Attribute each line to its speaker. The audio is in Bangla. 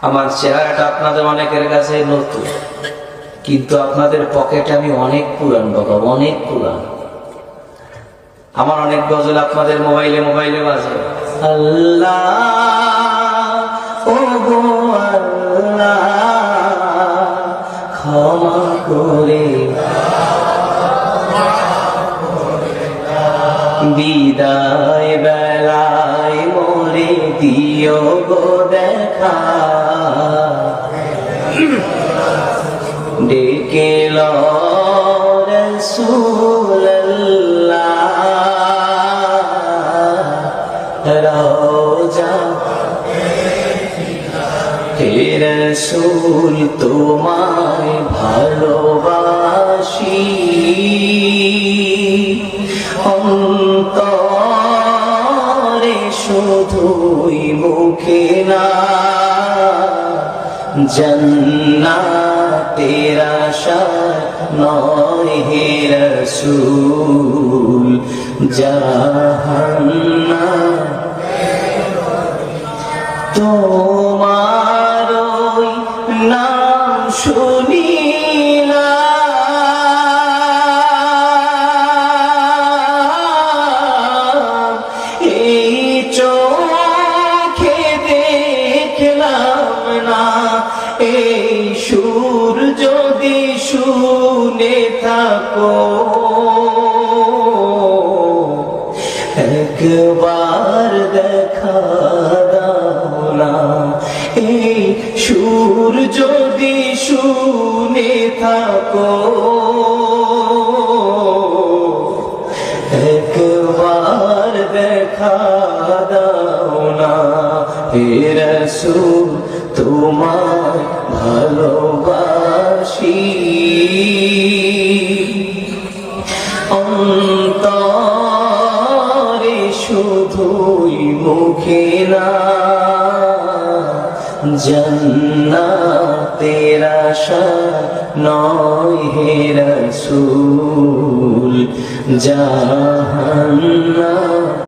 Speaker 1: আমার চেহারাটা আপনাদের অনেকের কাছে নতুন, কিন্তু আপনাদের পকেটে আমি অনেক পুরান বাবা, অনেক পুরান। আমার অনেক গজল আপনাদের মোবাইলে মোবাইলে বাজে। আল্লাহ ও গো আল্লাহ ক্ষমা করে বিদায় বেলায় মোরে দিও গো দেখা, ডেকে লো রাসূলুল্লাহ রওজা হে রাসূল তোমায় ভালোবাসি, অন্তরে শুধুই মুখে না, জান্নাতের আশায় নয় হে রাসূল জাহান্নাম। তোমার ওই নাম শুনিলা এই চোখে দেখলাম না, এই সুর যদি শুনে থাকো একবার দেখা দাও না, এই সুর যদি শুনে থাকো একবার দেখা দাও না, হে রাসূল তোমায় ভালোবাসি, অন্তরে শুধুই মুখে না, জান্নাতের আশা নয় হে রাসূল জাহান্নাম।